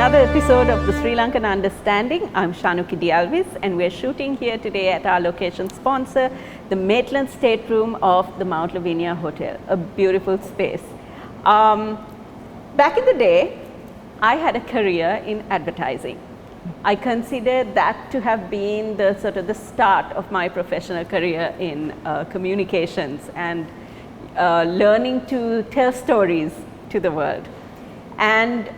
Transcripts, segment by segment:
another episode of the Sri Lankan Understanding. I'm Shanuki Dialvis and we're shooting here today at our location sponsor, the Maitland Stateroom of the Mount Lavinia Hotel, a beautiful space. Back in the day, I had a career in advertising. I consider that to have been the sort of the start of my professional career in communications and learning to tell stories to the world. And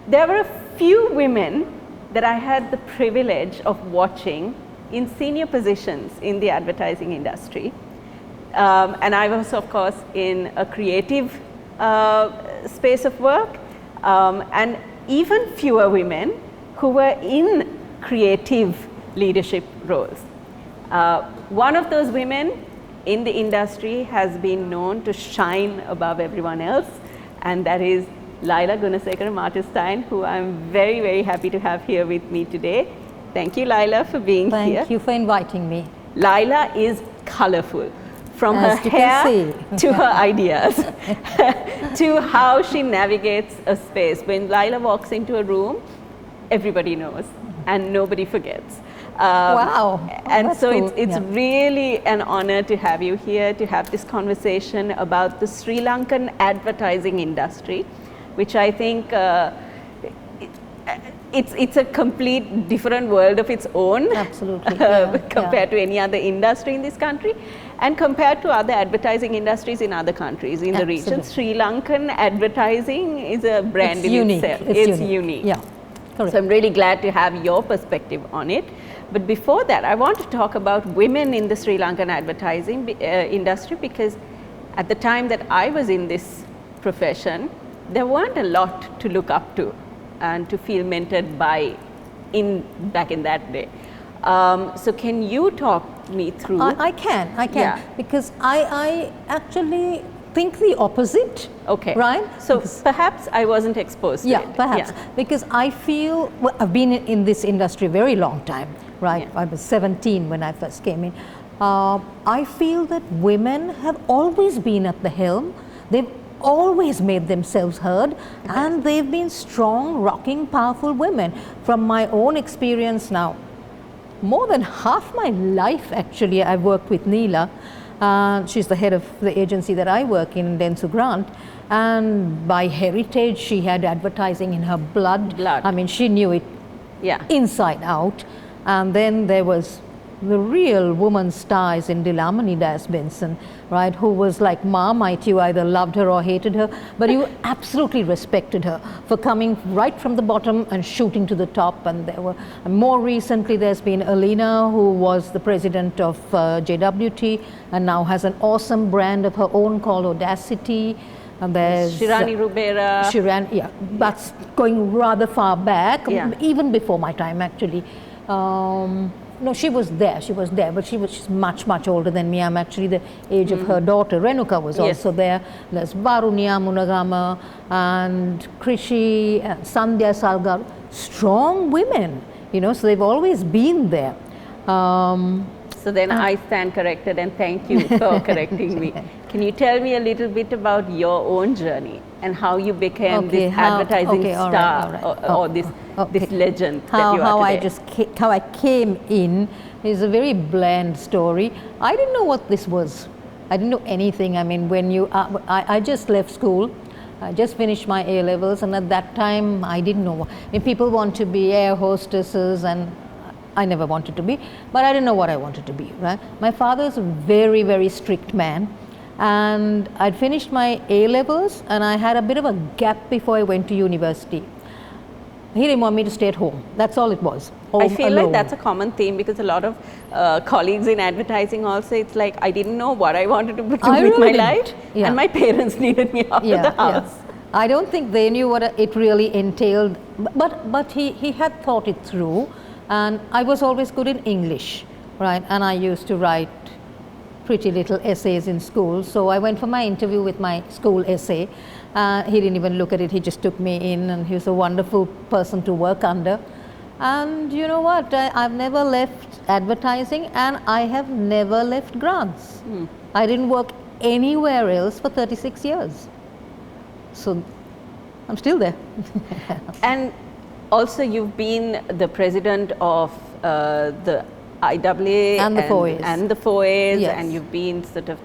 there were a few women that I had the privilege of watching in senior positions in the advertising industry. And I was, of course, in a creative space of work, and even fewer women who were in creative leadership roles. One of those women in the industry has been known to shine above everyone else, and that is Laila Gunasekara Martenstyn, who I'm very, very happy to have here with me today. Thank you, Laila, for being here. Thank you for inviting me. Laila is colorful, from her hair to her ideas, to how she navigates a space. When Laila walks into a room, everybody knows and nobody forgets. Wow. And so cool. it's really an honor to have you here to have this conversation about the Sri Lankan advertising industry, which I think it's a complete different world of its own. Absolutely. Compared to any other industry in this country, and compared to other advertising industries in other countries in the region. Sri Lankan advertising is a brand in itself. It's unique. Yeah. Correct. So I'm really glad to have your perspective on it. But before that, I want to talk about women in the Sri Lankan advertising industry, because at the time that I was in this profession, there weren't a lot to look up to and to feel mentored by back in that day. So can you talk me through? I can, yeah. Because I actually think the opposite. Okay. Right? So perhaps I wasn't exposed to it. Yeah, perhaps. Because I feel, well, I've been in this industry a very long time, right? Yeah. I was 17 when I first came in. I feel that women have always been at the helm. They've always made themselves heard, and they've been strong, rocking, powerful women. From my own experience now, more than half my life actually I've worked with Neela. She's the head of the agency that I work in, Densu Grant, and by heritage she had advertising in her blood. I mean, she knew it inside out. And then there was the real woman stars in Dilamani Das Benson, right, who was like Marmite. You either loved her or hated her, but you absolutely respected her for coming right from the bottom and shooting to the top. And there were, more recently, there's been Alina, who was the president of JWT and now has an awesome brand of her own called Audacity. And there's Shirani Rubera. That's going rather far back, even before my time actually. No, she was there, but she's much, much older than me. I'm actually the age of her daughter. Renuka was also there. There's Varunya Munagama and Krishi and Sandhya Salgar. Strong women, you know, so they've always been there. So then I stand corrected, and thank you for correcting me. Can you tell me a little bit about your own journey and how you became this advertising star or this legend that you are today? How I came in is a very bland story. I didn't know what this was. I didn't know anything. I mean, when I just left school. I just finished my A-levels, and at that time I didn't know. I mean, people want to be air hostesses, and I never wanted to be, but I didn't know what I wanted to be, right? My father's a very, very strict man, and I'd finished my A-levels and I had a bit of a gap before I went to university. He didn't want me to stay at home. That's all it was. I feel like that's a common theme, because a lot of colleagues in advertising also, it's like, I didn't know what I wanted to do with my life, and my parents needed me out of the house. I don't think they knew what it really entailed, but he had thought it through. And I was always good in English, right? And I used to write pretty little essays in school. So I went for my interview with my school essay. He didn't even look at it. He just took me in, and he was a wonderful person to work under. And you know what? I've never left advertising, and I have never left grants. I didn't work anywhere else for 36 years. So I'm still there. And also you've been the president of the IAA And the FOAs. and the FOAs, Yes. and you've been sort of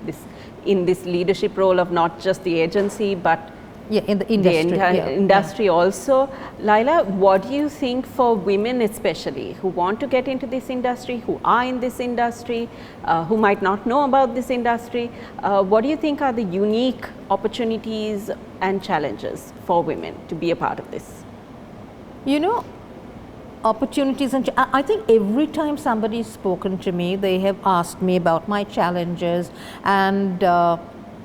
in this leadership role of not just the agency but In the industry. industry also. Laila, what do you think for women especially who want to get into this industry, who are in this industry, who might not know about this industry, what do you think are the unique opportunities and challenges for women to be a part of this? You know, opportunities, and I think every time somebody's spoken to me, they have asked me about my challenges and,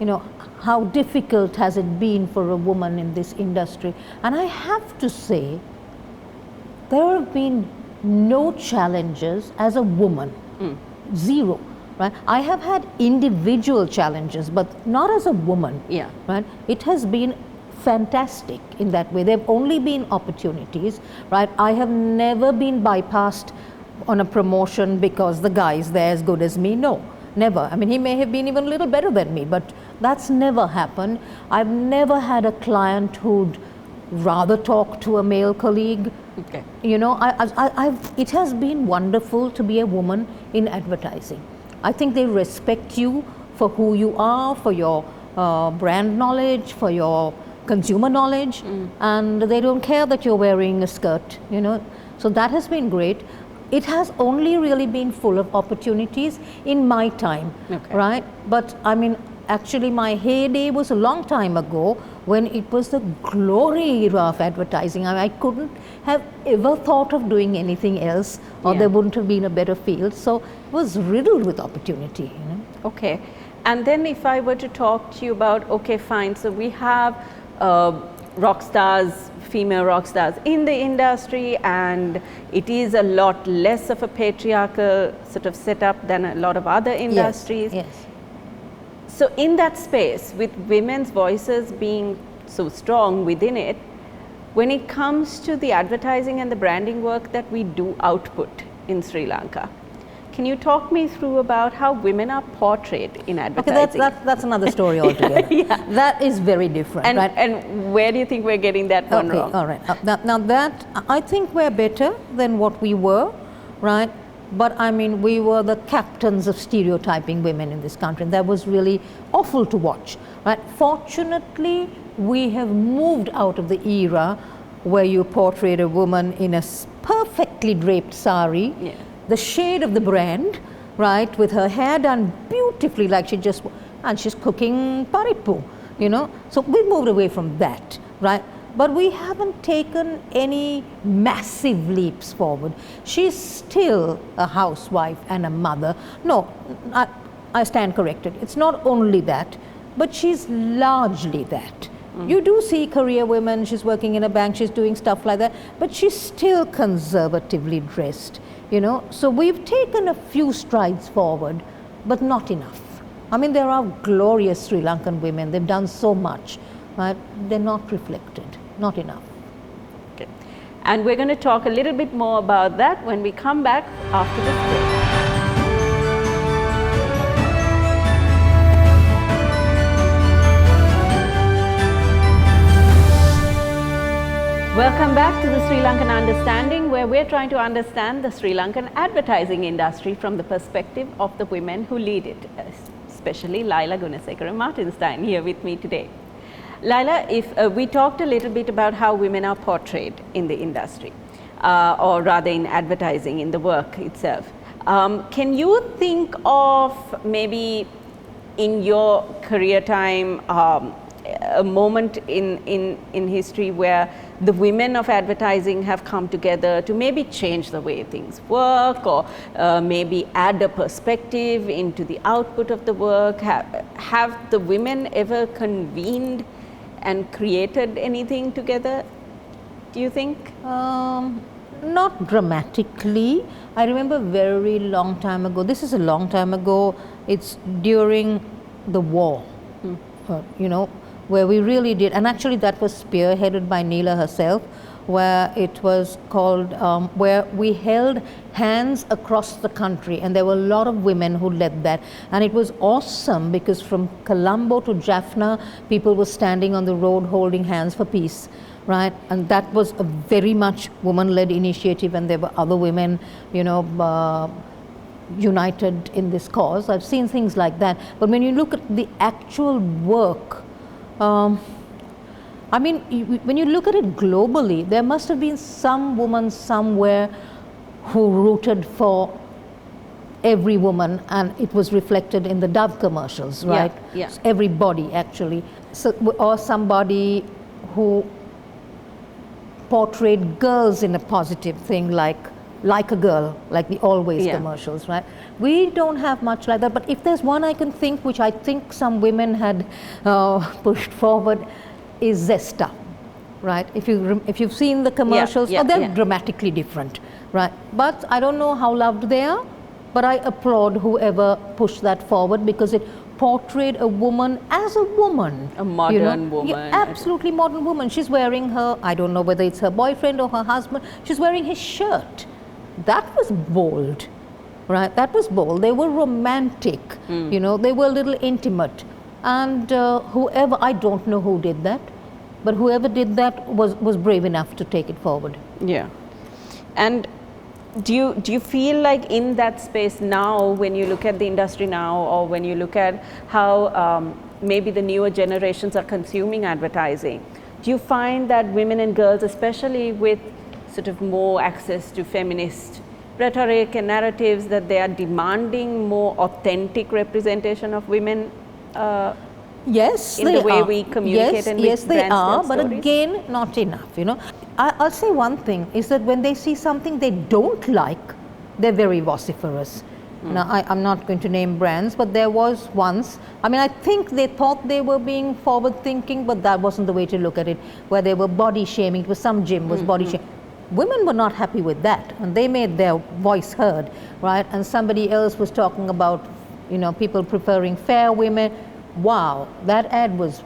you know, how difficult has it been for a woman in this industry. And I have to say, there have been no challenges as a woman, zero. Right? I have had individual challenges, but not as a woman. Yeah. Right? It has been fantastic in that way. There have only been opportunities, right? I have never been bypassed on a promotion because the guy is there as good as me. No, never. I mean, he may have been even a little better than me, but that's never happened. I've never had a client who'd rather talk to a male colleague. Okay. You know, it has been wonderful to be a woman in advertising. I think they respect you for who you are, for your brand knowledge, for your consumer knowledge, and they don't care that you're wearing a skirt, you know. So that has been great. It has only really been full of opportunities in my time, right? But I mean, actually my heyday was a long time ago when it was the glory era of advertising. I mean, I couldn't have ever thought of doing anything else, or there wouldn't have been a better field. So it was riddled with opportunity, you know. Okay. And then if I were to talk to you about, okay, fine, so we have rock stars, female rock stars in the industry, and it is a lot less of a patriarchal sort of setup than a lot of other industries. Yes. So in that space, with women's voices being so strong within it, when it comes to the advertising and the branding work that we do output in Sri Lanka, can you talk me through about how women are portrayed in advertising? Okay, that's another story altogether. That is very different, and, right? And where do you think we're getting that one wrong? All right. Now that, I think we're better than what we were, right? But I mean, we were the captains of stereotyping women in this country. And that was really awful to watch, right? Fortunately, we have moved out of the era where you portrayed a woman in a perfectly draped sari, the shade of the brand, right, with her hair done beautifully, like and she's cooking paripu, you know. So we moved away from that, right? But we haven't taken any massive leaps forward. She's still a housewife and a mother. No, I stand corrected. It's not only that, but she's largely that. You do see career women, she's working in a bank, she's doing stuff like that, but she's still conservatively dressed, you know. So we've taken a few strides forward, but not enough. I mean, there are glorious Sri Lankan women, they've done so much, but they're not reflected, not enough. Okay. And we're going to talk a little bit more about that when we come back after this break. Welcome back to the Sri Lankan Understanding, where we're trying to understand the Sri Lankan advertising industry from the perspective of the women who lead it, especially Laila Gunasekara Martenstyn here with me today. Laila, if we talked a little bit about how women are portrayed in the industry, or rather in advertising, in the work itself. Can you think of maybe in your career time a moment in history where the women of advertising have come together to maybe change the way things work, or maybe add a perspective into the output of the work? Have the women ever convened and created anything together, do you think? Not dramatically. I remember very long time ago, this is a long time ago, it's during the war, you know, where we really did, and actually that was spearheaded by Neela herself, where it was called, where we held hands across the country, and there were a lot of women who led that, and it was awesome because from Colombo to Jaffna, people were standing on the road holding hands for peace, right? And that was a very much woman-led initiative, and there were other women, you know, united in this cause. I've seen things like that. But when you look at the actual work, I mean, when you look at it globally, there must have been some woman somewhere who rooted for every woman, and it was reflected in the Dove commercials, right? Yeah. So everybody actually, so, or somebody who portrayed girls in a positive thing, like a girl, like the Always commercials, right? We don't have much like that, but if there's one I can think, which I think some women had pushed forward, is Zesta, right? If you've seen the commercials, they're dramatically different, right? But I don't know how loved they are, but I applaud whoever pushed that forward, because it portrayed a woman as a woman. A modern woman. Yeah, absolutely modern woman. She's wearing her, I don't know whether it's her boyfriend or her husband, she's wearing his shirt. That was bold, right? That was bold. They were romantic, you know, they were a little intimate. And whoever, I don't know who did that, but whoever did that was brave enough to take it forward. Yeah. And do you feel like in that space now, when you look at the industry now, or when you look at how maybe the newer generations are consuming advertising, do you find that women and girls, especially with sort of more access to feminist rhetoric and narratives, that they are demanding more authentic representation of women yes, in the way we communicate and yes, they are, but stories? Again, not enough, you know. I'll say one thing, is that when they see something they don't like, they're very vociferous. Now, I'm not going to name brands, but there was once, I mean, I think they thought they were being forward thinking, but that wasn't the way to look at it, where they were body shaming. It was some gym was body shaming. Women were not happy with that, and they made their voice heard, right? And somebody else was talking about, you know, people preferring fair women. Wow, that ad was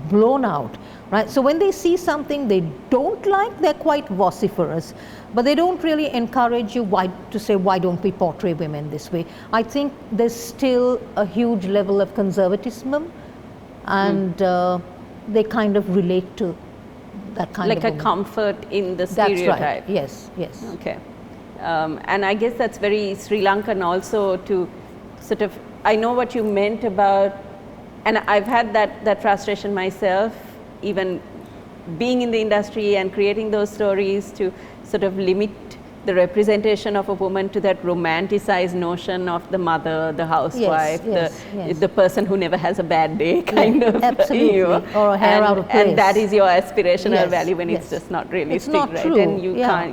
blown out, right? So when they see something they don't like, they're quite vociferous, but they don't really encourage you to say, why don't we portray women this way? I think there's still a huge level of conservatism, and they kind of relate to that kind of like a comfort in the stereotype. That's right. Yes, yes. Okay. And I guess that's very Sri Lankan also, to sort of, I know what you meant about, and I've had that frustration myself, even being in the industry and creating those stories, to sort of limit the representation of a woman to that romanticized notion of the mother, the housewife, the person who never has a bad day, kind of. Absolutely. You know, or a hair out of place. And that is your aspirational value, when it's just not really it's not right? true. And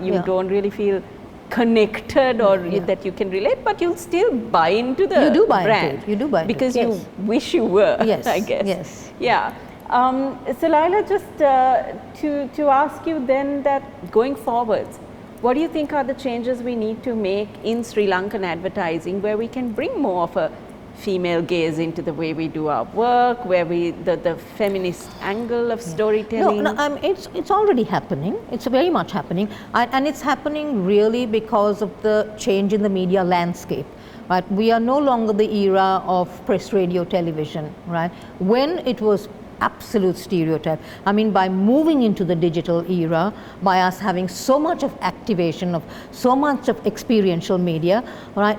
you don't really feel connected, or that you can relate, but you'll still buy into the brand. You do buy into it. Because you wish you were, I guess. Yes. Yeah. So Laila, just to ask you then, that going forwards, what do you think are the changes we need to make in Sri Lankan advertising, where we can bring more of a female gaze into the way we do our work, where the feminist angle of storytelling? No, it's already happening. It's very much happening, and it's happening really because of the change in the media landscape. Right, we are no longer the era of press, radio, television. Right, when it was absolute stereotype. I mean, by moving into the digital era, by us having so much of activation, of so much of experiential media, right,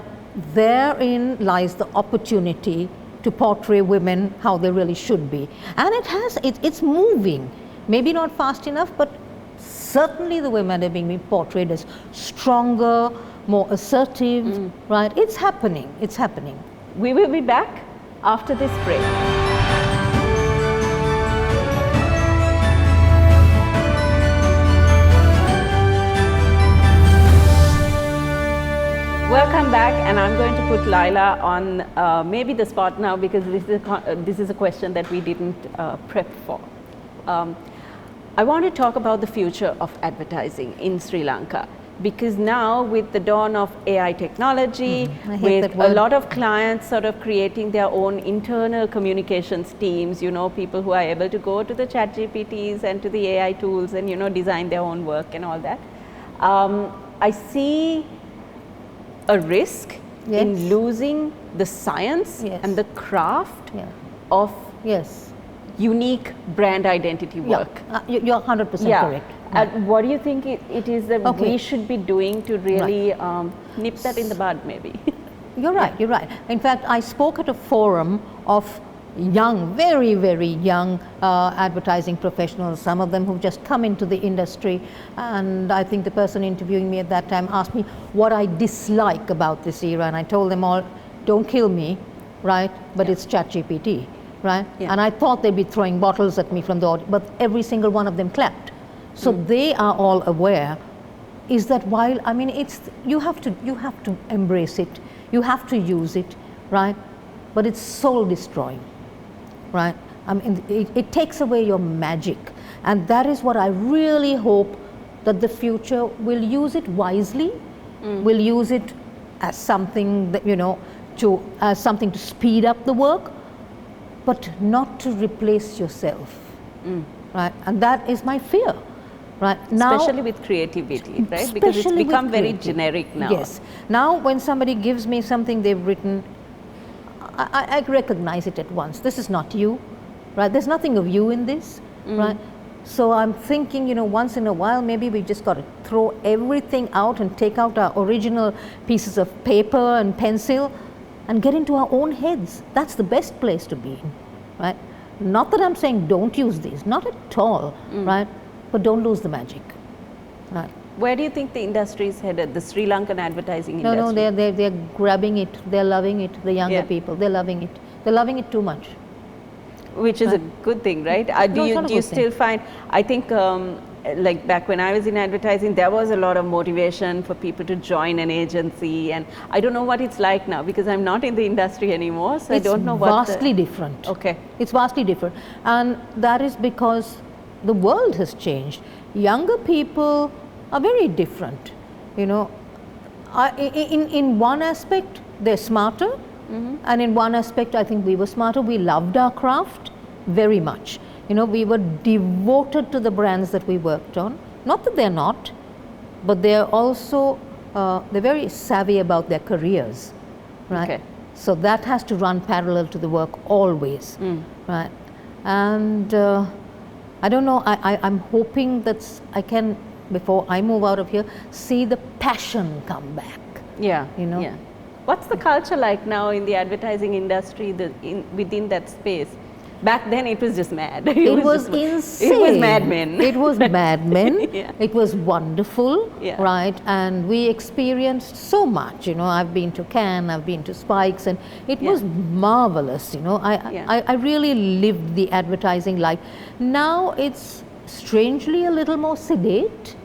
therein lies the opportunity to portray women how they really should be. And it's moving, maybe not fast enough, but certainly the women are being portrayed as stronger, more assertive, right? It's happening, it's happening. We will be back after this break. Welcome back, and I'm going to put Laila on maybe the spot now, because this is a question that we didn't prep for. I want to talk about the future of advertising in Sri Lanka, because now with the dawn of AI technology, with a lot of clients sort of creating their own internal communications teams, you know, people who are able to go to the ChatGPTs and to the AI tools and, you know, design their own work and all that. I see a risk in losing the science and the craft of unique brand identity work. You're 100% Yeah. correct. What do you think it is that Okay. we should be doing to really nip that in the bud, maybe? You're right, you're right. In fact, I spoke at a forum of young, very, very young advertising professionals, some of them who've just come into the industry, and I think the person interviewing me at that time asked me what I dislike about this era, and I told them all, don't kill me, right, but it's ChatGPT, right? Yeah. And I thought they'd be throwing bottles at me from the audience, but every single one of them clapped. So they are all aware, is that while, I mean, it's, you have to embrace it, you have to use it, right? But it's soul destroying, right? I mean, it takes away your magic, and that is what I really hope that the future will use it wisely, will use it as something that, you know, as something to speed up the work, but not to replace yourself, right? And that is my fear. Right now, especially with creativity, right? Because it's become very generic now. Yes. Now, when somebody gives me something they've written, I recognize it at once. This is not you, right? There's nothing of you in this, right? So I'm thinking, you know, once in a while, maybe we just got to throw everything out and take out our original pieces of paper and pencil and get into our own heads. That's the best place to be in, right? Not that I'm saying don't use these, not at all, right? But don't lose the magic. Right. Where do you think the industry is headed, the Sri Lankan advertising industry? No, they're grabbing it, they're loving it, the younger people, they're loving it. They're loving it too much. Which is a good thing, right? Do you still find, I think like back when I was in advertising, there was a lot of motivation for people to join an agency, and I don't know what it's like now because I'm not in the industry anymore, so I don't know what. It's vastly different. Okay. It's vastly different, and that is because the world has changed. Younger people are very different, you know. In one aspect, they're smarter, and in one aspect, I think we were smarter. We loved our craft very much. You know, we were devoted to the brands that we worked on. Not that they're not, but they're also, they're very savvy about their careers, right? Okay. So that has to run parallel to the work always, right? And I don't know, I'm hoping that I can, before I move out of here, see the passion come back. Yeah, you know. Yeah. What's the culture like now in the advertising industry, within that space? Back then it was just mad. It was insane. It was Mad Men. It was Mad Men. Yeah. It was wonderful, yeah. right? And we experienced so much, you know. I've been to Cannes, I've been to Spikes, and it was marvelous, you know. I really lived the advertising life. Now it's strangely a little more sedate,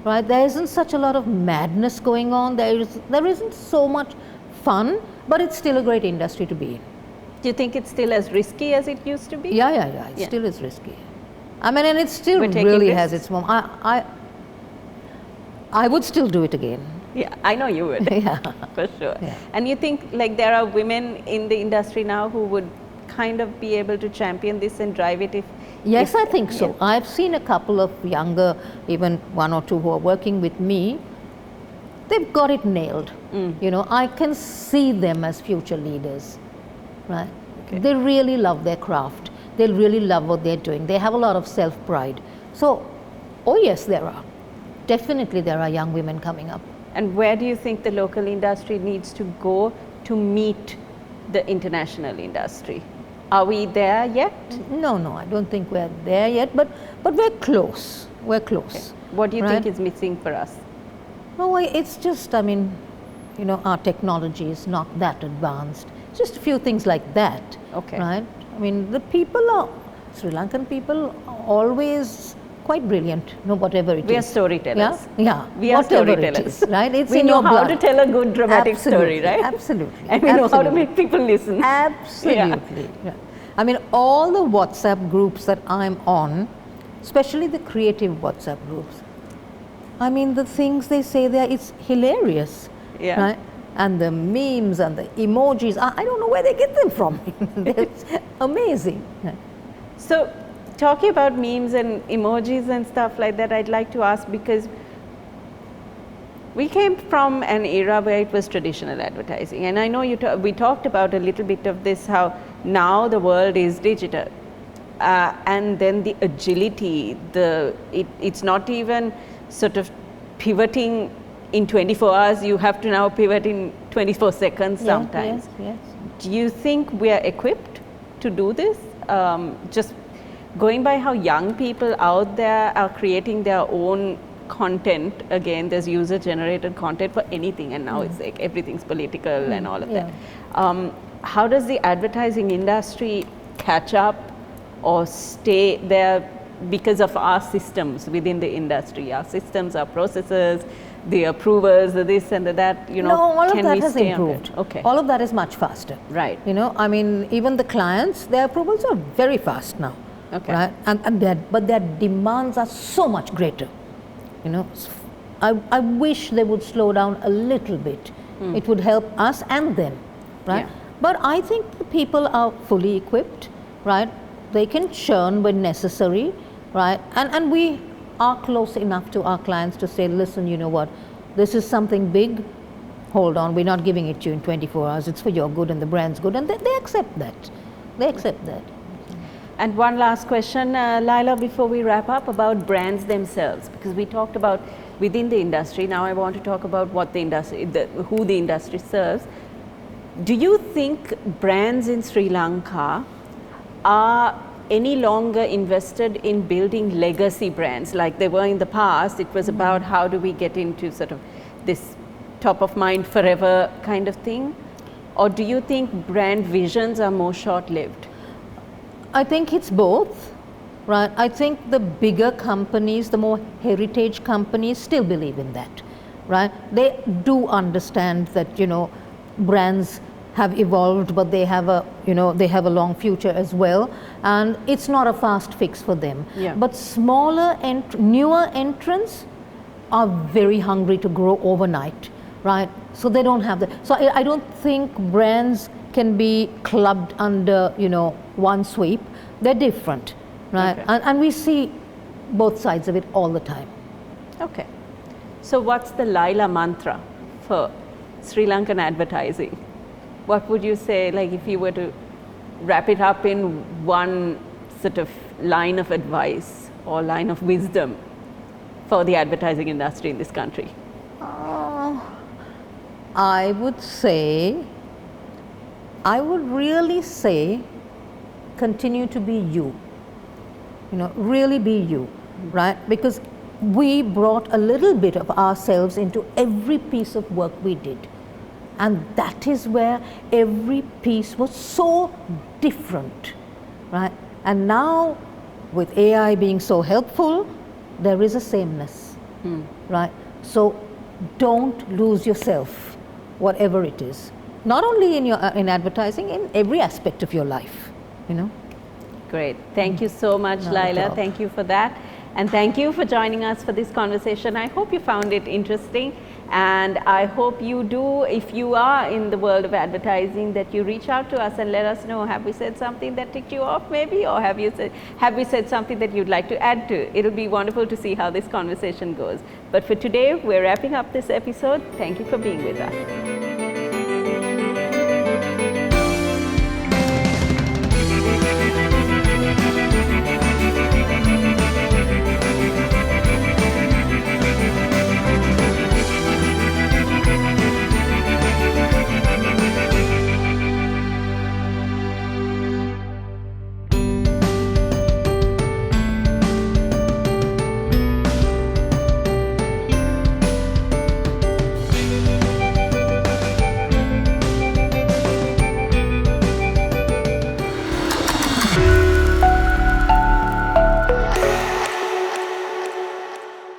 right? There isn't such a lot of madness going on. There isn't so much fun, but it's still a great industry to be in. Do you think it's still as risky as it used to be? Yeah. It still is risky. I mean, and it still really has its moment. I would still do it again. Yeah, I know you would. Yeah. For sure. Yeah. And you think like there are women in the industry now who would kind of be able to champion this and drive it Yes, I think so. Yeah. I've seen a couple of younger, even one or two who are working with me. They've got it nailed. You know, I can see them as future leaders. Right. Okay. They really love their craft. They really love what they're doing. They have a lot of self-pride. So, oh yes, there are. Definitely there are young women coming up. And where do you think the local industry needs to go to meet the international industry? Are we there yet? No, I don't think we're there yet, but we're close. We're close. Okay. What do you think is missing for us? No, it's just, I mean, you know, our technology is not that advanced. Just a few things like that, right? I mean, the people Sri Lankan people are always quite brilliant, you know, whatever it is. We are storytellers. Yeah. We are storytellers, right? It's we in know your blood. how to tell a good dramatic story, right? Absolutely. And we know how to make people listen. Absolutely. Yeah. I mean, all the WhatsApp groups that I'm on, especially the creative WhatsApp groups, I mean, the things they say there, it's hilarious, right? And the memes and the emojis, I don't know where they get them from. It's amazing. So, talking about memes and emojis and stuff like that, I'd like to ask, because we came from an era where it was traditional advertising, and I know we talked about a little bit of this, how now the world is digital. and then the agility, it's not even sort of pivoting in 24 hours, you have to now pivot in 24 seconds sometimes. Yes. Do you think we are equipped to do this? Just going by how young people out there are creating their own content, again, there's user-generated content for anything, and now it's like everything's political and all of that. How does the advertising industry catch up or stay there because of our systems within the industry? Our systems, our processes, the approvers, the this and the that, No, all of can that we has stay improved. Okay. All of that is much faster. Right. I mean, even the clients, their approvals are very fast now. Okay. Right? But their demands are so much greater. I wish they would slow down a little bit. It would help us and them, right? Yeah. But I think the people are fully equipped, right? They can churn when necessary, right? And we are close enough to our clients to say, listen, you know what, this is something big, hold on, we're not giving it to you in 24 hours, it's for your good and the brand's good, and they accept that. They accept that. And one last question, Laila, before we wrap up, about brands themselves, because we talked about within the industry. Now I want to talk about what the industry, who the industry serves. Do you think brands in Sri Lanka are any longer invested in building legacy brands like they were in the past? It was about how do we get into sort of this top of mind forever kind of thing? Or do you think brand visions are more short-lived? I think it's both, right? I think the bigger companies, the more heritage companies still believe in that, right? They do understand that, brands have evolved, but they have a long future as well, and it's not a fast fix for them. Yeah. But smaller and newer entrants are very hungry to grow overnight, right? So they don't have so I don't think brands can be clubbed under, one sweep. They're different, right? Okay. And we see both sides of it all the time. Okay. So what's the Laila mantra for Sri Lankan advertising? What would you say, like if you were to wrap it up in one sort of line of advice or line of wisdom for the advertising industry in this country? I would really say, continue to be you. Really be you, right? Because we brought a little bit of ourselves into every piece of work we did. And that is where every piece was so different, right? And now, with AI being so helpful, there is a sameness, right? So don't lose yourself, whatever it is. Not only in advertising, in every aspect of your life, Great. Thank you so much, Laila. Thank you for that. And thank you for joining us for this conversation. I hope you found it interesting. And I hope you do, if you are in the world of advertising, that you reach out to us and let us know, have we said something that ticked you off maybe, or have we said something that you'd like to add to? It'll be wonderful to see how this conversation goes. But for today, we're wrapping up this episode. Thank you for being with us.